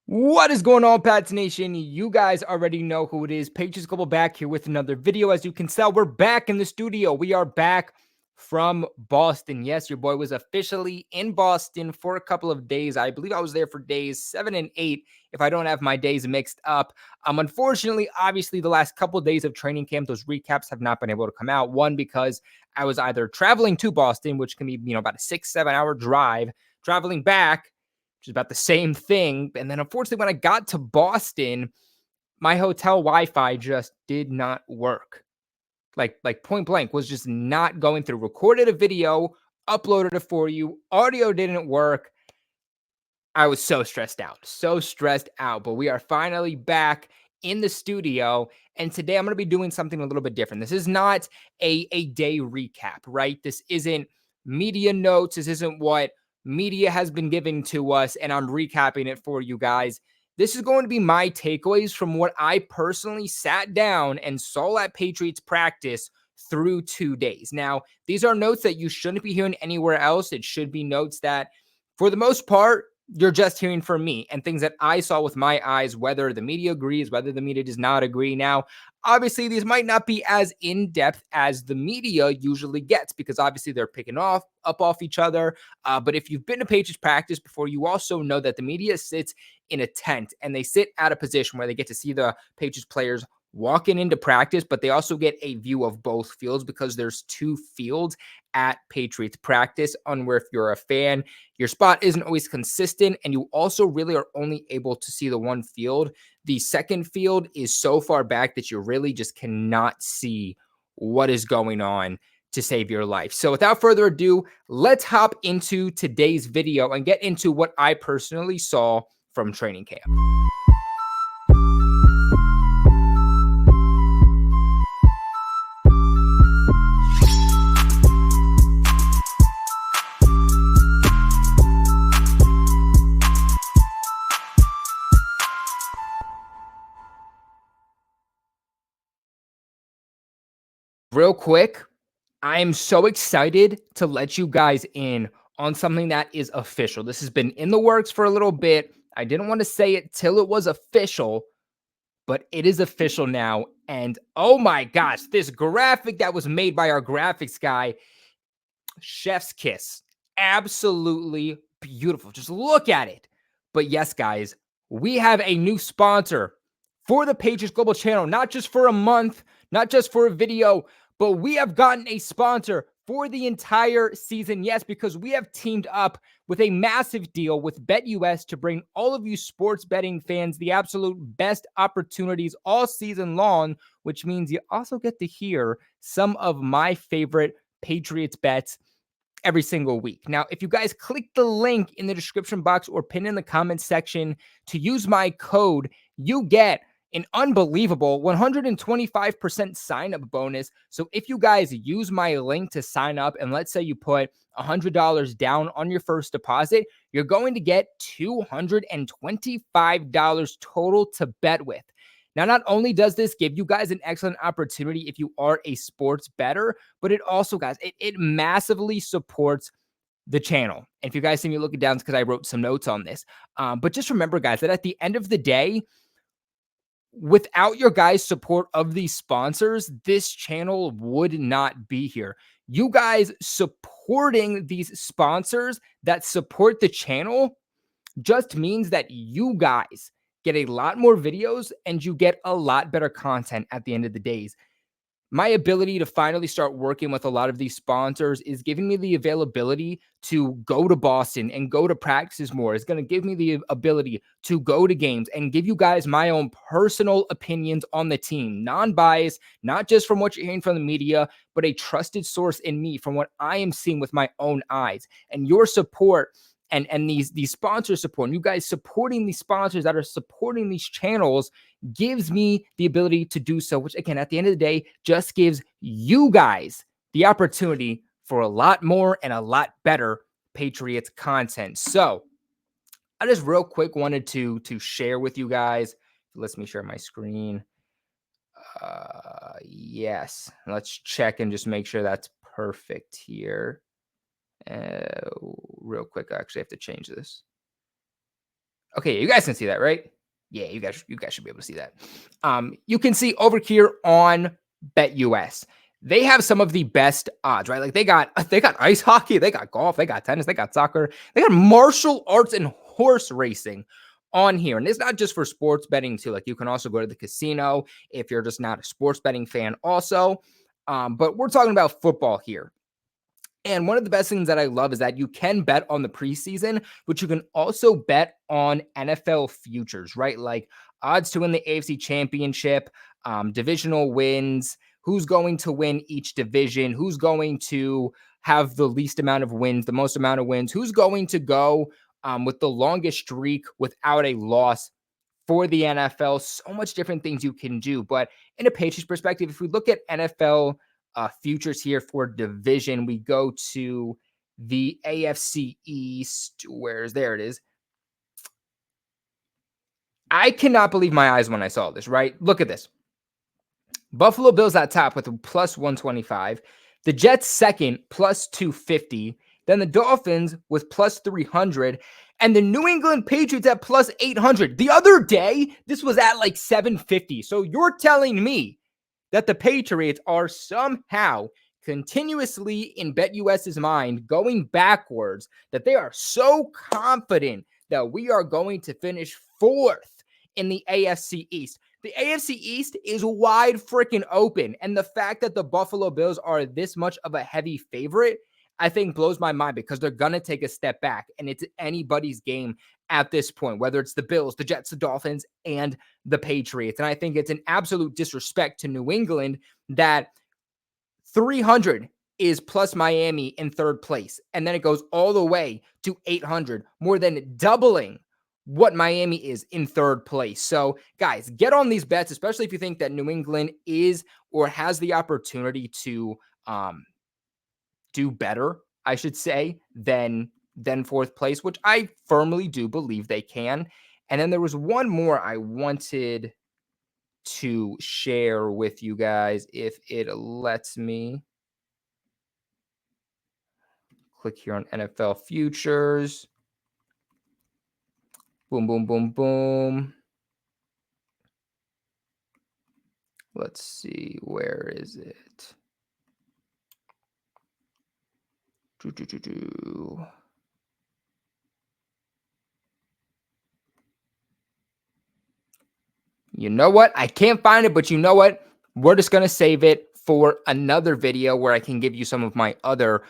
What is going on, Pats Nation? You guys already know who it is. Patriots Global back here with another video. As you can tell, we're back in the studio. We are back from Boston. Yes, your boy was officially in Boston for a couple of days. I believe I was there for days 7 and 8, if I don't have my days mixed up. Unfortunately, obviously, the last couple of days of training camp, those recaps have not been able to come out. One, because I was either traveling to Boston, which can be, about a 6-7 hour drive, traveling back, which is about the same thing. And then unfortunately, when I got to Boston, my hotel Wi-Fi just did not work. Like point blank was just not going through. Recorded a video, uploaded it for you. Audio didn't work. I was so stressed out. But we are finally back in the studio. And today I'm going to be doing something a little bit different. This is not a day recap, right? This isn't media notes. This isn't what media has been giving to us, and I'm recapping it for you guys. This is going to be my takeaways from what I personally sat down and saw at Patriots practice through 2 days. Now, these are notes that you shouldn't be hearing anywhere else. It should be notes that, for the most part, you're just hearing from me and things that I saw with my eyes, whether the media agrees, whether the media does not agree. Now, obviously, these might not be as in-depth as the media usually gets because obviously they're picking up off each other. But if you've been to Patriots practice before, you also know that the media sits in a tent and they sit at a position where they get to see the Patriots players walking into practice, but they also get a view of both fields because there's 2 fields at Patriots practice. On where if you're a fan, your spot isn't always consistent, and you also really are only able to see the one field. The second field is so far back that you really just cannot see what is going on to save your life. So without further ado, let's hop into today's video and get into what I personally saw from training camp. Real quick, I'm so excited to let you guys in on something that is official. This has been in the works for a little bit. I didn't want to say it till it was official, but it is official now. And oh my gosh, this graphic that was made by our graphics guy, chef's kiss. Absolutely beautiful. Just look at it. But yes, guys, we have a new sponsor for the Patriots Global channel, not just for a month, not just for a video, but we have gotten a sponsor for the entire season. Yes, because we have teamed up with a massive deal with BetUS to bring all of you sports betting fans the absolute best opportunities all season long, which means you also get to hear some of my favorite Patriots bets every single week. Now, if you guys click the link in the description box or pin in the comments section to use my code, you get an unbelievable 125% sign-up bonus. So if you guys use my link to sign up, and let's say you put $100 down on your first deposit, you're going to get $225 total to bet with. Now, not only does this give you guys an excellent opportunity if you are a sports bettor, but it also, guys, it massively supports the channel. And if you guys see me looking down, it's because I wrote some notes on this. But just remember, guys, that at the end of the day, without your guys' support of these sponsors, this channel would not be here. You guys supporting these sponsors that support the channel just means that you guys get a lot more videos and you get a lot better content at the end of the days. My ability to finally start working with a lot of these sponsors is giving me the availability to go to Boston and go to practices more. It's going to give me the ability to go to games and give you guys my own personal opinions on the team, non-biased, not just from what you're hearing from the media, but a trusted source in me from what I am seeing with my own eyes. And your support and these sponsor support, and you guys supporting these sponsors that are supporting these channels gives me the ability to do so, which again, at the end of the day, just gives you guys the opportunity for a lot more and a lot better Patriots content. So I just real quick wanted to share with you guys. Let me share my screen. Yes, let's check and just make sure that's perfect here. Real quick, I actually have to change this. Okay, you guys can see that, right? Yeah, you guys should be able to see that. You can see over here on BetUS, they have some of the best odds, right? Like they got ice hockey, they got golf, they got tennis, they got soccer, they got martial arts and horse racing on here. And it's not just for sports betting too. Like you can also go to the casino if you're just not a sports betting fan also. But we're talking about football here. And one of the best things that I love is that you can bet on the preseason, but you can also bet on NFL futures, right? Like odds to win the AFC championship, divisional wins, who's going to win each division, who's going to have the least amount of wins, the most amount of wins, who's going to go with the longest streak without a loss for the NFL. So much different things you can do. But in a Patriots perspective, if we look at NFL futures here for division, we go to the AFC East. There it is. I cannot believe my eyes when I saw this, right? Look at this. Buffalo Bills at top with a plus 125. The Jets second, plus 250. Then the Dolphins with plus 300. And the New England Patriots at plus 800. The other day, this was at like 750. So you're telling me that the Patriots are somehow continuously in BetUS's mind going backwards, that they are so confident that we are going to finish fourth in the AFC East. The AFC East is wide freaking open. And the fact that the Buffalo Bills are this much of a heavy favorite, I think blows my mind because they're going to take a step back. And it's anybody's game at this point, whether it's the Bills, the Jets, the Dolphins, and the Patriots. And I think it's an absolute disrespect to New England that 300 is plus Miami in third place. And then it goes all the way to 800, more than doubling what Miami is in third place. So, guys, get on these bets, especially if you think that New England is or has the opportunity to do better, I should say, than fourth place, which I firmly do believe they can. And then there was one more I wanted to share with you guys if it lets me. Click here on NFL futures. Boom, boom, boom, boom. Let's see, where is it? You know what? I can't find it, but you know what? We're just going to save it for another video where I can give you some of my other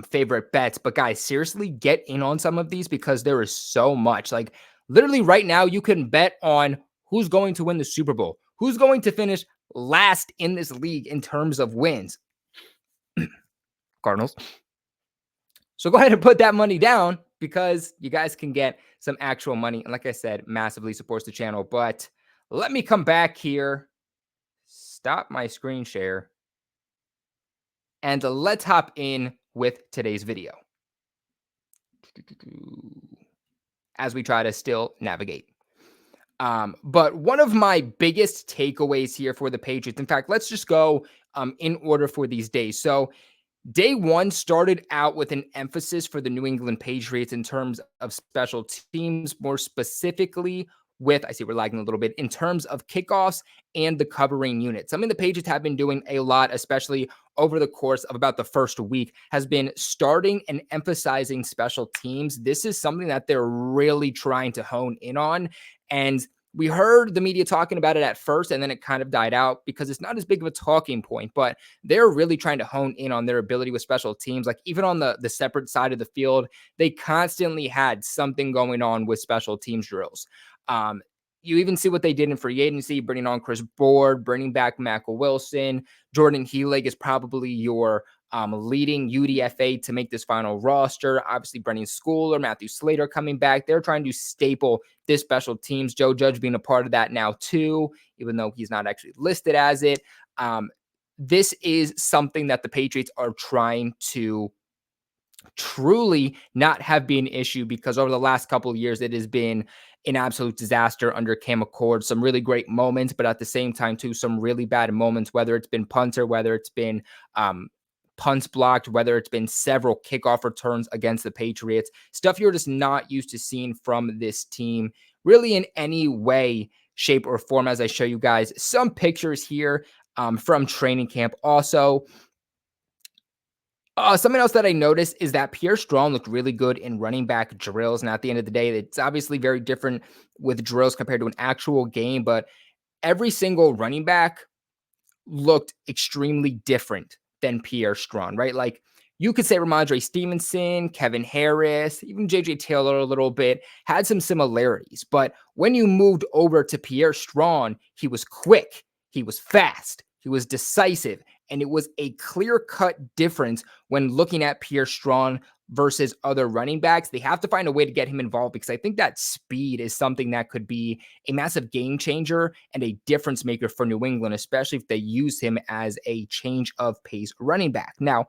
favorite bets. But guys, seriously, get in on some of these because there is so much. Like literally right now, you can bet on who's going to win the Super Bowl, who's going to finish last in this league in terms of wins. Cardinals. So go ahead and put that money down because you guys can get some actual money. And like I said, massively supports the channel. But let me come back here, stop my screen share, and let's hop in with today's video as we try to still navigate. But one of my biggest takeaways here for the Patriots, in fact, let's just go in order for these days. So day one started out with an emphasis for the New England Patriots in terms of special teams, more specifically with, I see we're lagging a little bit, in terms of kickoffs and the covering unit. Something the Patriots have been doing a lot, especially over the course of about the first week, has been starting and emphasizing special teams. This is something that they're really trying to hone in on. And we heard the media talking about it at first, and then it kind of died out because it's not as big of a talking point, but they're really trying to hone in on their ability with special teams. Like even on the separate side of the field, they constantly had something going on with special teams drills. You even see what they did in free agency, bringing on Chris Board, bringing back Mack Wilson. Jordan Heelig is probably your leading UDFA to make this final roster. Obviously, Brennan Schooler, Matthew Slater coming back. They're trying to staple this special teams. Joe Judge being a part of that now too, even though he's not actually listed as it. This is something that the Patriots are trying to truly not have been an issue because over the last couple of years, it has been an absolute disaster under Cam McCord. Some really great moments, but at the same time, too, some really bad moments, whether it's been punter, whether it's been punts blocked, whether it's been several kickoff returns against the Patriots, stuff you're just not used to seeing from this team, really in any way, shape, or form. As I show you guys some pictures here from training camp. Also, something else that I noticed is that Pierre Strong looked really good in running back drills. And at the end of the day, it's obviously very different with drills compared to an actual game, but every single running back looked extremely different than Pierre Strong, right? Like you could say Ramondre Stevenson, Kevin Harris, even JJ Taylor a little bit had some similarities. But when you moved over to Pierre Strong, he was quick, he was fast, he was decisive, and it was a clear cut difference when looking at Pierre Strong versus other running backs. They have to find a way to get him involved because I think that speed is something that could be a massive game changer and a difference maker for New England, especially if they use him as a change of pace running back. Now,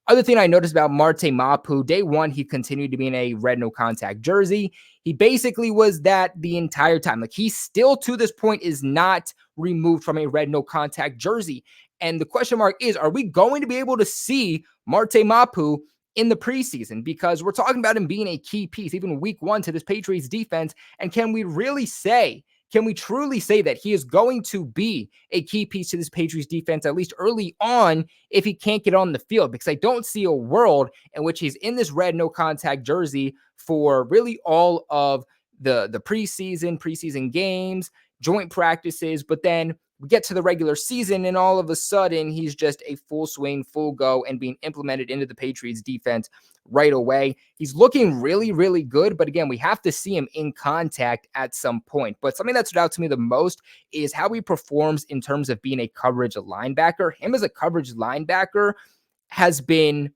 other thing I noticed about Marte Mapu, day one, he continued to be in a red no contact jersey. He basically was that the entire time. Like he still to this point is not removed from a red no contact jersey. And the question mark is, are we going to be able to see Marte Mapu in the preseason? Because we're talking about him being a key piece, even week one, to this Patriots defense. And can we truly say that he is going to be a key piece to this Patriots defense, at least early on, if he can't get on the field? Because I don't see a world in which he's in this red no contact jersey for really all of the preseason games, joint practices, but then we get to the regular season and all of a sudden he's just a full swing, full go and being implemented into the Patriots defense right away. He's looking really, really good. But again, we have to see him in contact at some point. But something that stood out to me the most is how he performs in terms of being a coverage linebacker. Him as a coverage linebacker has been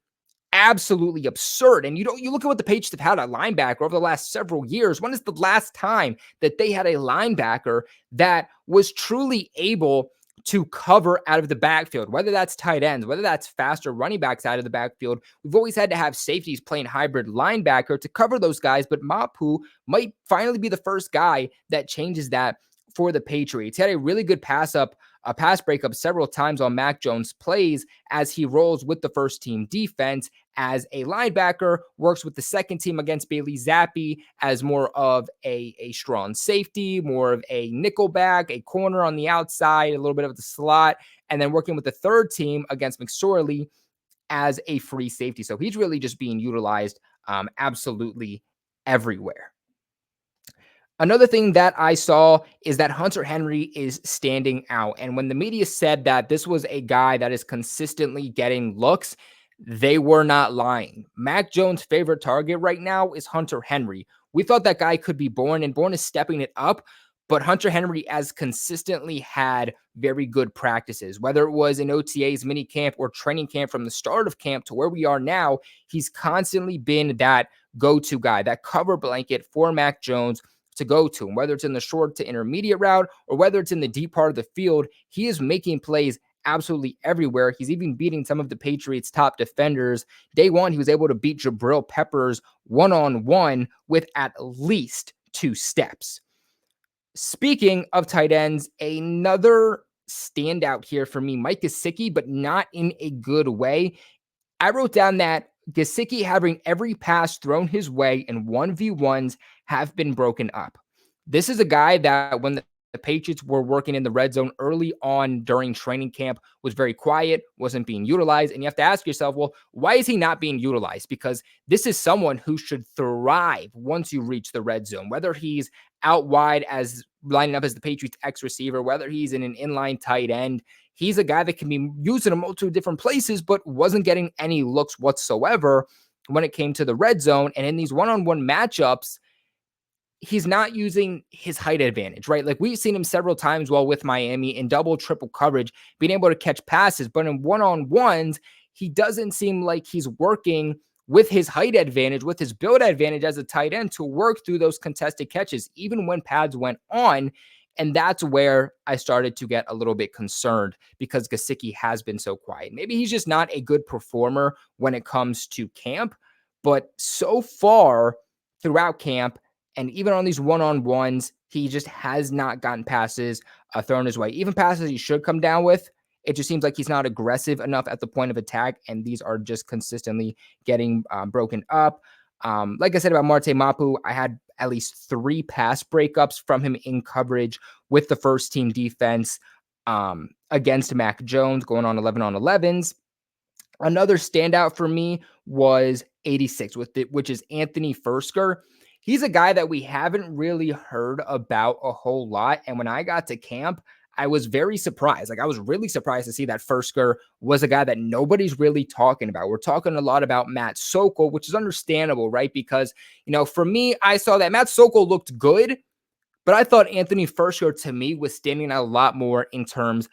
absolutely absurd. And you look at what the Patriots have had a linebacker over the last several years. When is the last time that they had a linebacker that was truly able to cover out of the backfield, whether that's tight ends, whether that's faster running backs out of the backfield? We've always had to have safeties playing hybrid linebacker to cover those guys, but Mapu might finally be the first guy that changes that for the Patriots. He had a really good pass breakup several times on Mac Jones plays as he rolls with the first team defense as a linebacker, works with the second team against Bailey Zappi as more of a strong safety, more of a nickelback, a corner on the outside, a little bit of the slot, and then working with the third team against McSorley as a free safety. So he's really just being utilized absolutely everywhere. Another thing that I saw is that Hunter Henry is standing out. And when the media said that this was a guy that is consistently getting looks, they were not lying. Mac Jones' favorite target right now is Hunter Henry. We thought that guy could be Bourne, and Bourne is stepping it up. But Hunter Henry has consistently had very good practices, whether it was in OTAs, mini camp, or training camp from the start of camp to where we are now. He's constantly been that go-to guy, that cover blanket for Mac Jones to go to. And whether it's in the short to intermediate route or whether it's in the deep part of the field, he is making plays absolutely everywhere. He's even beating some of the Patriots' top defenders. Day one, he was able to beat Jabril Peppers one-on-one with at least 2 steps. Speaking of tight ends, another standout here for me, Mike Gesicki, but not in a good way. I wrote down that Gesicki having every pass thrown his way in 1v1s have been broken up. This is a guy that when the Patriots were working in the red zone early on during training camp was very quiet, wasn't being utilized. And you have to ask yourself, well, why is he not being utilized? Because this is someone who should thrive once you reach the red zone, whether he's out wide as lining up as the Patriots X receiver, whether he's in an inline tight end. He's a guy that can be used in a multitude of different places, but wasn't getting any looks whatsoever when it came to the red zone. And in these one-on-one matchups, he's not using his height advantage, right? Like we've seen him several times while with Miami in double, triple coverage, being able to catch passes, but in one-on-ones, he doesn't seem like he's working with his height advantage, with his build advantage as a tight end to work through those contested catches, even when pads went on. And that's where I started to get a little bit concerned because Gesicki has been so quiet. Maybe he's just not a good performer when it comes to camp, but so far throughout camp, and even on these one-on-ones, he just has not gotten passes thrown his way. Even passes he should come down with, It just seems like he's not aggressive enough at the point of attack, and these are just consistently getting broken up. Like I said about Marte Mapu, I had at least 3 pass breakups from him in coverage with the first team defense against Mac Jones, going on 11 on 11s. Another standout for me was 86, which is Anthony Fursker. He's a guy that we haven't really heard about a whole lot. And when I got to camp, I was very surprised. Like, I was really surprised to see that Fursker was a guy that nobody's really talking about. We're talking a lot about Matt Sokol, which is understandable, right? Because, for me, I saw that Matt Sokol looked good, but I thought Anthony Fursker, to me, was standing out a lot more in terms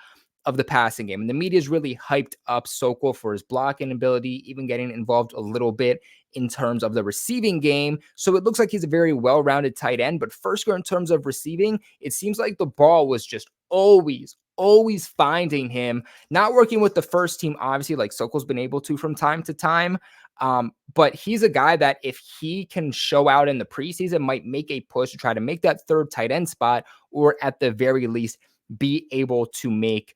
of the passing game. And the media's really hyped up Sokol for his blocking ability, even getting involved a little bit in terms of the receiving game. So it looks like he's a very well-rounded tight end. But Fursker, in terms of receiving, it seems like the ball was just always finding him, not working with the first team, obviously, like Sokol's been able to from time to time. But he's a guy that if he can show out in the preseason, might make a push to try to make that third tight end spot, or at the very least be able to make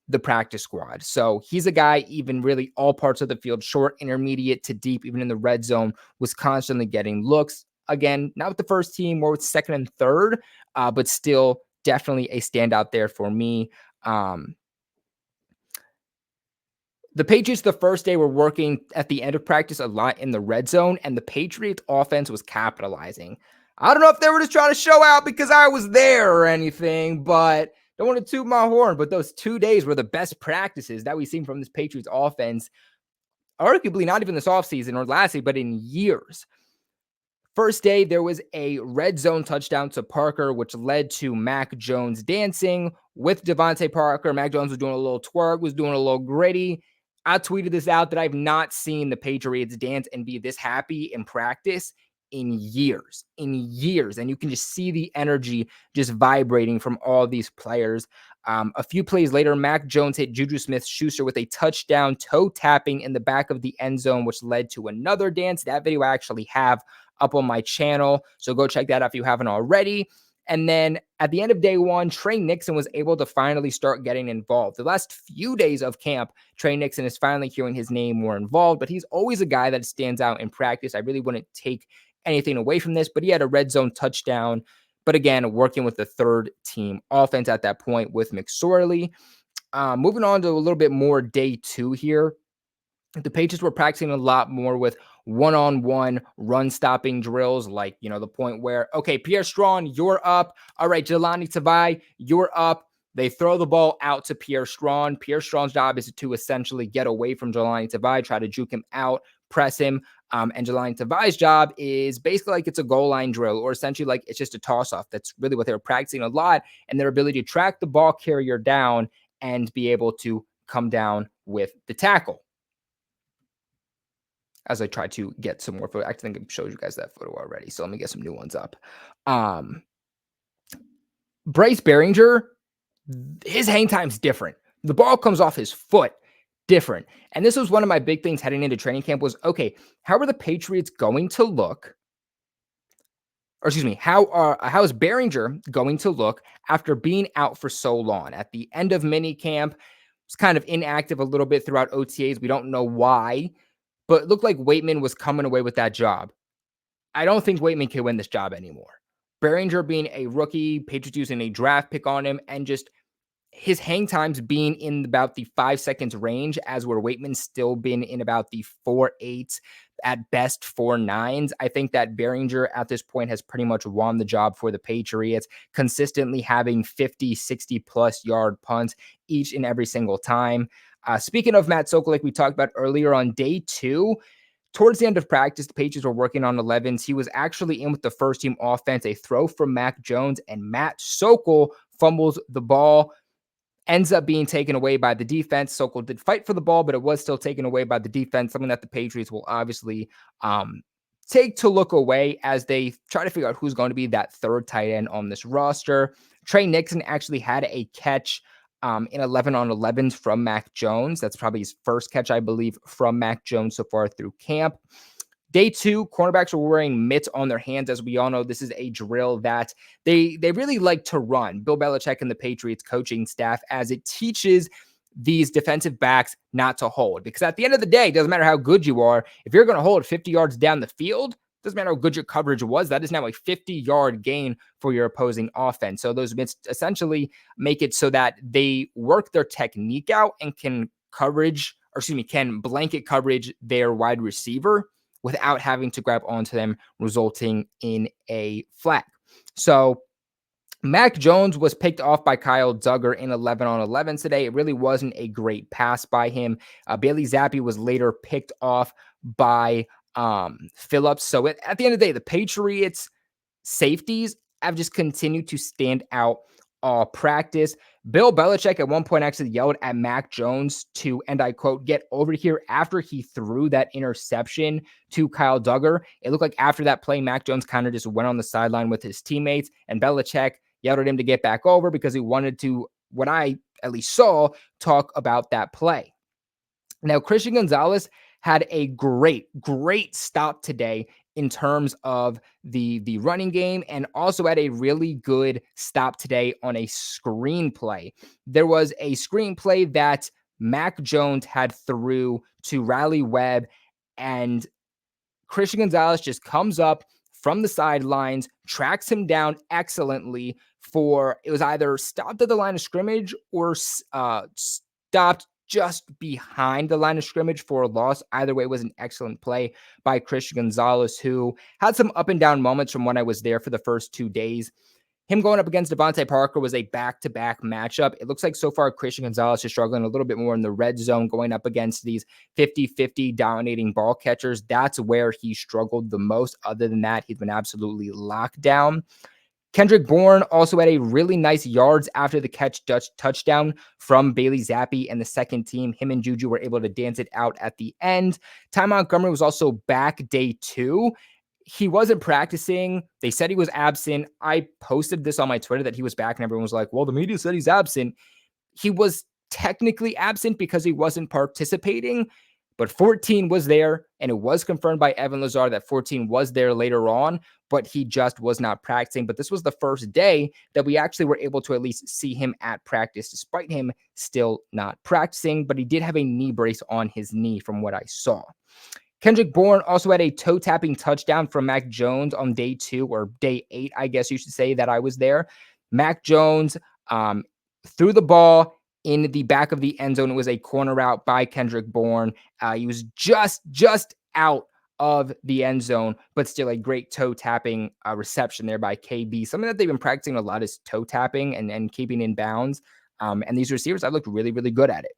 the practice squad. So he's a guy, even really all parts of the field, short, intermediate to deep, even in the red zone, was constantly getting looks. Again, not with the first team, more with second and third, but still definitely a standout there for me. The Patriots, the first day, were working at the end of practice a lot in the red zone, and the Patriots offense was capitalizing. I don't know if they were just trying to show out because I was there or anything, but don't want to toot my horn. But those 2 days were the best practices that we've seen from this Patriots offense, arguably not even this offseason or last season, but in years. First day, there was a red zone touchdown to Parker, which led to Mac Jones dancing with Devontae Parker. Mac Jones was doing a little twerk, was doing a little gritty. I tweeted this out that I've not seen the Patriots dance and be this happy in practice in years. And you can just see the energy just vibrating from all these players. A few plays later, Mac Jones hit Juju Smith-Schuster with a touchdown toe tapping in the back of the end zone, which led to another dance. That video I actually have up on my channel, so go check that out if you haven't already. And then at the end of day one, Trey Nixon was able to finally start getting involved. The last few days of camp, Trey Nixon is finally hearing his name more involved, but he's always a guy that stands out in practice. I really wouldn't take anything away from this, but he had a red zone touchdown. But again, working with the third team offense at that point with McSorley. Moving on to a little bit more day 2 here. The Patriots were practicing a lot more with one-on-one run-stopping drills, like, the point where, okay, Pierre Strong, you're up. All right, Jelani Tavai, you're up. They throw the ball out to Pierre Strong. Pierre Strong's job is to essentially get away from Jelani Tavai, try to juke him out, press him. And Jelani Tavai's job is basically like it's a goal line drill, or essentially like it's just a toss-off. That's really what they were practicing a lot, and their ability to track the ball carrier down and be able to come down with the tackle. As I try to get some more photo. I think I showed you guys that photo already, so let me get some new ones up. Bryce Behringer, his hang time's different. The ball comes off his foot, different. And this was one of my big things heading into training camp was, okay, how are the Patriots going to look? Or excuse me, how is Behringer going to look after being out for so long? At the end of mini camp, was kind of inactive a little bit throughout OTAs. We don't know why. But it looked like Waitman was coming away with that job. I don't think Waitman can win this job anymore. Behringer being a rookie, Patriots using a draft pick on him, and just his hang times being in about the 5 seconds range, as where Waitman's still been in about the 4.8s, at best 4.9s. I think that Behringer at this point has pretty much won the job for the Patriots, consistently having 50, 60 plus yard punts each and every single time. Speaking of Matt Sokol, like we talked about earlier, on day 2, towards the end of practice, the Patriots were working on 11s. He was actually in with the first team offense, a throw from Mac Jones, and Matt Sokol fumbles the ball, ends up being taken away by the defense. Sokol did fight for the ball, but it was still taken away by the defense, something that the Patriots will obviously take to look away as they try to figure out who's going to be that third tight end on this roster. Trey Nixon actually had a catch in 11 on 11s from Mac Jones. That's probably his first catch, I believe, from Mac Jones so far through camp. Day 2, cornerbacks were wearing mitts on their hands. As we all know, this is a drill that they really like to run, Bill Belichick and the Patriots coaching staff, as it teaches these defensive backs not to hold. Because at the end of the day, it doesn't matter how good you are. If you're going to hold 50 yards down the field, doesn't matter how good your coverage was. That is now a 50-yard gain for your opposing offense. So those bits essentially make it so that they work their technique out and can can blanket coverage their wide receiver without having to grab onto them, resulting in a flag. So Mac Jones was picked off by Kyle Duggar in 11 on 11 today. It really wasn't a great pass by him. Bailey Zappi was later picked off by Phillips. So at the end of the day, the Patriots safeties have just continued to stand out all practice. Bill Belichick at one point actually yelled at Mac Jones to, and I quote, "get over here," after he threw that interception to Kyle Duggar. It looked like after that play, Mac Jones kind of just went on the sideline with his teammates, and Belichick yelled at him to get back over because he wanted to, what I at least saw, talk about that play. Now, Christian Gonzalez had a great stop today in terms of the running game, and also had a really good stop today on a screenplay. There was a screenplay that Mac Jones had through to Riley Webb, and Christian Gonzalez just comes up from the sidelines, tracks him down excellently for, it was either stopped at the line of scrimmage or stopped just behind the line of scrimmage for a loss. Either way, it was an excellent play by Christian Gonzalez, who had some up and down moments from when I was there for the first 2 days. Him going up against Devontae Parker was a back-to-back matchup. It looks like so far Christian Gonzalez is struggling a little bit more in the red zone, going up against these 50-50 dominating ball catchers. That's where he struggled the most. Other than that, he's been absolutely locked down. Kendrick Bourne also had a really nice yards after the catch touchdown from Bailey Zappi and the second team. Him and Juju were able to dance it out at the end. Ty Montgomery was also back day 2. He wasn't practicing. They said he was absent. I posted this on my Twitter that he was back, and everyone was like, well, the media said he's absent. He was technically absent because he wasn't participating, but 14 was there, and it was confirmed by Evan Lazar that 14 was there later on, but he just was not practicing. But this was the first day that we actually were able to at least see him at practice, despite him still not practicing, but he did have a knee brace on his knee from what I saw. Kendrick Bourne also had a toe-tapping touchdown from Mac Jones on day 2, or day 8, I guess you should say, that I was there. Mac Jones threw the ball in the back of the end zone. It was a corner route by Kendrick Bourne. He was just out of the end zone, but still a great toe-tapping reception there by KB. Something that they've been practicing a lot is toe-tapping and keeping in bounds. And these receivers have looked really, really good at it.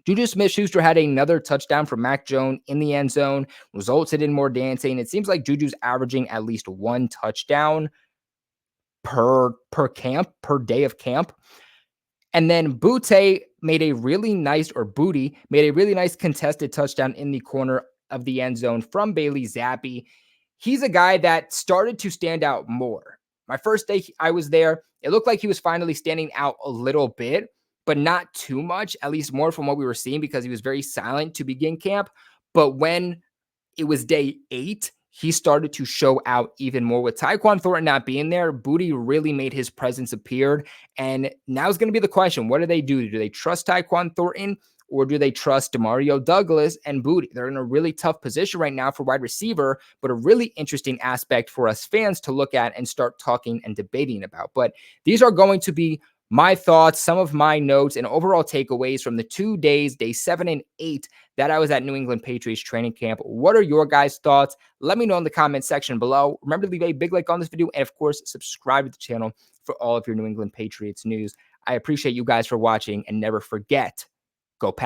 Juju Smith-Schuster had another touchdown from Mac Jones in the end zone, resulted in more dancing. It seems like Juju's averaging at least 1 touchdown per day of camp. And then Booty made a really nice contested touchdown in the corner of the end zone from Bailey Zappi. He's a guy that started to stand out more. My first day I was there, it looked like he was finally standing out a little bit, but not too much, at least more from what we were seeing, because he was very silent to begin camp. But when it was day 8, he started to show out even more. With Tyquan Thornton not being there, Booty really made his presence appear. And now's going to be the question. What do? Do they trust Tyquan Thornton, or do they trust Demario Douglas and Booty? They're in a really tough position right now for wide receiver, but a really interesting aspect for us fans to look at and start talking and debating about. But these are going to be my thoughts, some of my notes, and overall takeaways from the 2 days, day 7 and 8, that I was at New England Patriots training camp. What are your guys' thoughts? Let me know in the comment section below. Remember to leave a big like on this video, and of course, subscribe to the channel for all of your New England Patriots news. I appreciate you guys for watching, and never forget, go Pats.